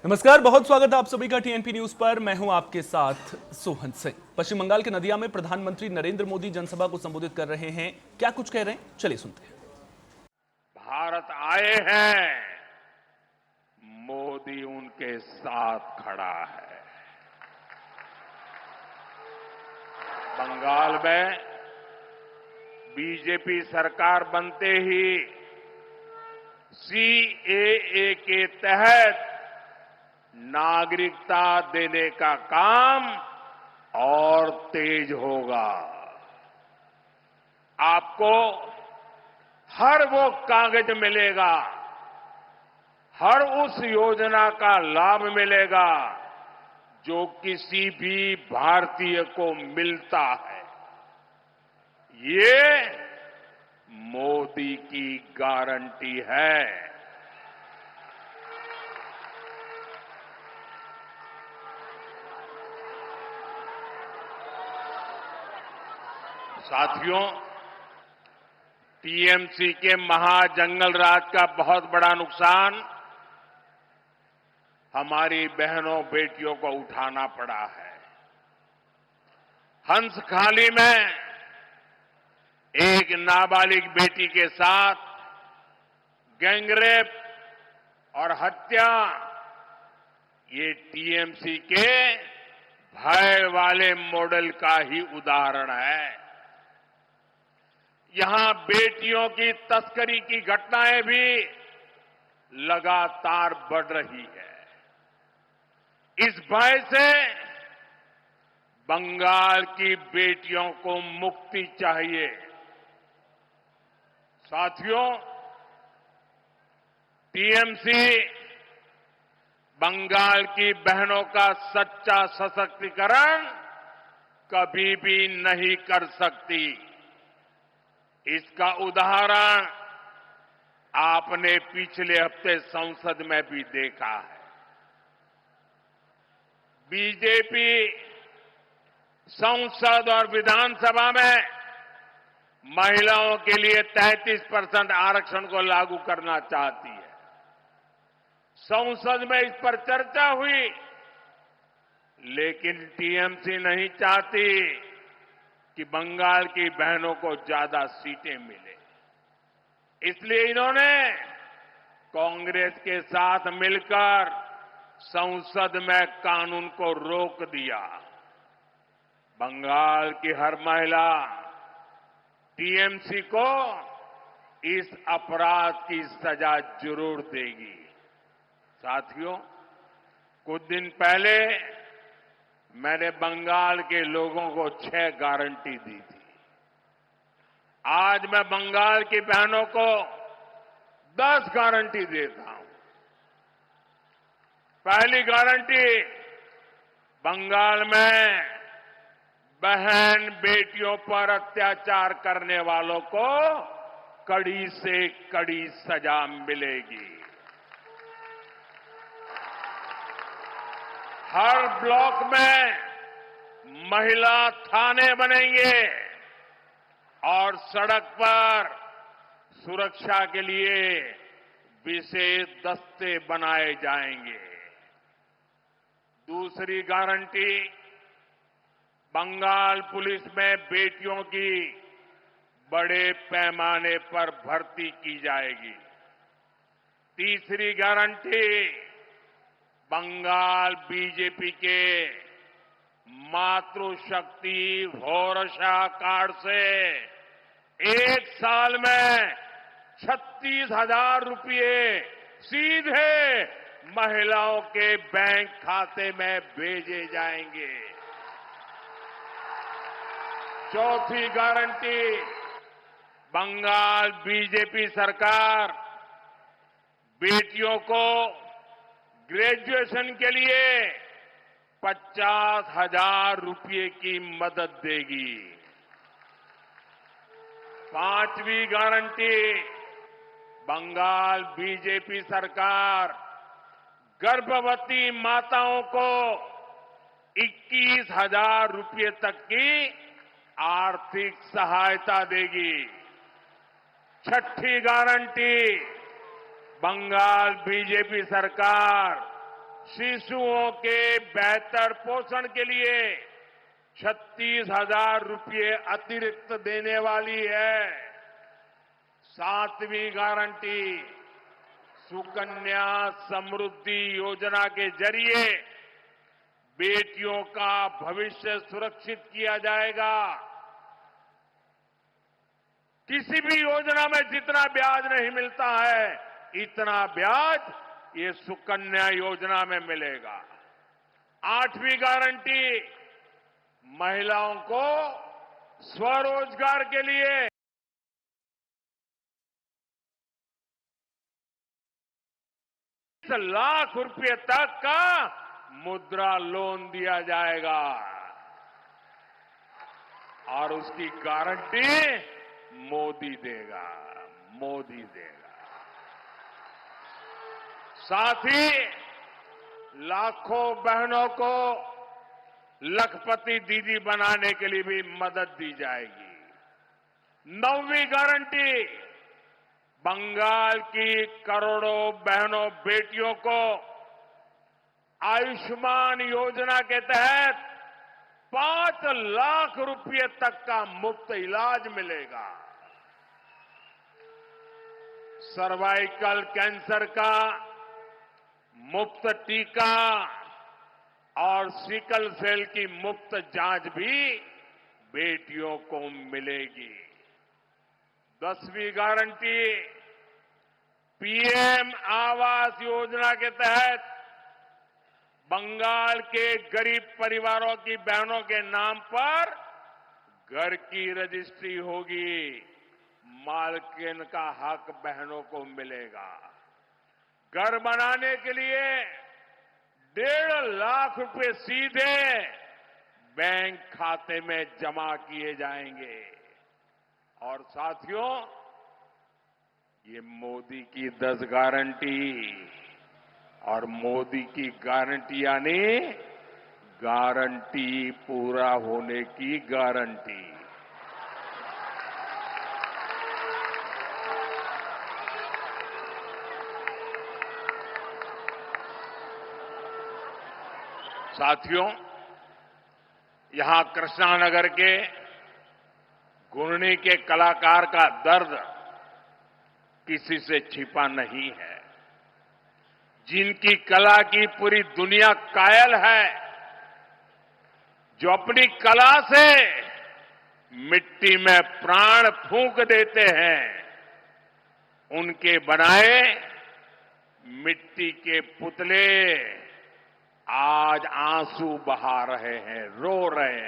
नमस्कार, बहुत स्वागत है आप सभी का टीएनपी न्यूज पर। मैं हूं आपके साथ सोहन सिंह। पश्चिम बंगाल के नदिया में प्रधानमंत्री नरेंद्र मोदी जनसभा को संबोधित कर रहे हैं। क्या कुछ कह रहे हैं, चलिए सुनते हैं। भारत आए हैं, मोदी उनके साथ खड़ा है। बंगाल में बीजेपी सरकार बनते ही सीएए के तहत नागरिकता देने का काम और तेज होगा। आपको हर वो कागज मिलेगा, हर उस योजना का लाभ मिलेगा जो किसी भी भारतीय को मिलता है। ये मोदी की गारंटी है। साथियों, टीएमसी के महाजंगल राज का बहुत बड़ा नुकसान हमारी बहनों बेटियों को उठाना पड़ा है। हंसखाली में एक नाबालिग बेटी के साथ गैंगरेप और हत्या, ये टीएमसी के भय वाले मॉडल का ही उदाहरण है। यहां बेटियों की तस्करी की घटनाएं भी लगातार बढ़ रही है। इस भय से बंगाल की बेटियों को मुक्ति चाहिए। साथियों, टीएमसी बंगाल की बहनों का सच्चा सशक्तिकरण कभी भी नहीं कर सकती। इसका उदाहरण आपने पिछले हफ्ते संसद में भी देखा है। बीजेपी संसद और विधानसभा में महिलाओं के लिए 33% आरक्षण को लागू करना चाहती है। संसद में इस पर चर्चा हुई, लेकिन टीएमसी नहीं चाहती कि बंगाल की बहनों को ज्यादा सीटें मिले। इसलिए इन्होंने कांग्रेस के साथ मिलकर संसद में कानून को रोक दिया। बंगाल की हर महिला टीएमसी को इस अपराध की सजा जरूर देगी। साथियों, कुछ दिन पहले मैंने बंगाल के लोगों को 6 गारंटी दी थी। आज मैं बंगाल की बहनों को 10 गारंटी देता हूं। पहली गारंटी, बंगाल में बहन बेटियों पर अत्याचार करने वालों को कड़ी से कड़ी सजा मिलेगी। हर ब्लॉक में महिला थाने बनेंगे और सड़क पर सुरक्षा के लिए विशेष दस्ते बनाए जाएंगे। दूसरी गारंटी, बंगाल पुलिस में बेटियों की बड़े पैमाने पर भर्ती की जाएगी। तीसरी गारंटी, बंगाल बीजेपी के मातृशक्ति भरोसा कार्ड से 1 साल में 36,000 रुपये सीधे महिलाओं के बैंक खाते में भेजे जाएंगे। चौथी गारंटी, बंगाल बीजेपी सरकार बेटियों को ग्रेजुएशन के लिए 50,000 रुपये की मदद देगी। पांचवी गारंटी, बंगाल बीजेपी सरकार गर्भवती माताओं को 21,000 रुपये तक की आर्थिक सहायता देगी। छठी गारंटी, बंगाल बीजेपी सरकार शिशुओं के बेहतर पोषण के लिए 36,000 रुपये अतिरिक्त देने वाली है। 7वीं गारंटी सुकन्या समृद्धि योजना के जरिए बेटियों का भविष्य सुरक्षित किया जाएगा। किसी भी योजना में जितना ब्याज नहीं मिलता है, इतना ब्याज ये सुकन्या योजना में मिलेगा। 8वीं गारंटी महिलाओं को स्वरोजगार के लिए 20 लाख रुपए तक का मुद्रा लोन दिया जाएगा और उसकी गारंटी मोदी देगा। साथ ही लाखों बहनों को लखपति दीदी बनाने के लिए भी मदद दी जाएगी। 9वीं गारंटी बंगाल की करोड़ों बहनों बेटियों को आयुष्मान योजना के तहत 5 लाख रुपए तक का मुफ्त इलाज मिलेगा। सर्वाइकल कैंसर का मुफ्त टीका और सिकल सेल की मुफ्त जांच भी बेटियों को मिलेगी। 10वीं गारंटी पीएम आवास योजना के तहत बंगाल के गरीब परिवारों की बहनों के नाम पर घर की रजिस्ट्री होगी। मालकिन का हक बहनों को मिलेगा। घर बनाने के लिए 1.5 लाख रुपए सीधे बैंक खाते में जमा किए जाएंगे। और साथियों, ये मोदी की 10 गारंटी और मोदी की गारंटी यानी गारंटी पूरा होने की गारंटी। साथियों, यहां कृष्णानगर के घुर्णी के कलाकार का दर्द किसी से छिपा नहीं है। जिनकी कला की पूरी दुनिया कायल है, जो अपनी कला से मिट्टी में प्राण फूंक देते हैं, उनके बनाए मिट्टी के पुतले आज आंसू बहा रहे हैं, रो रहे हैं।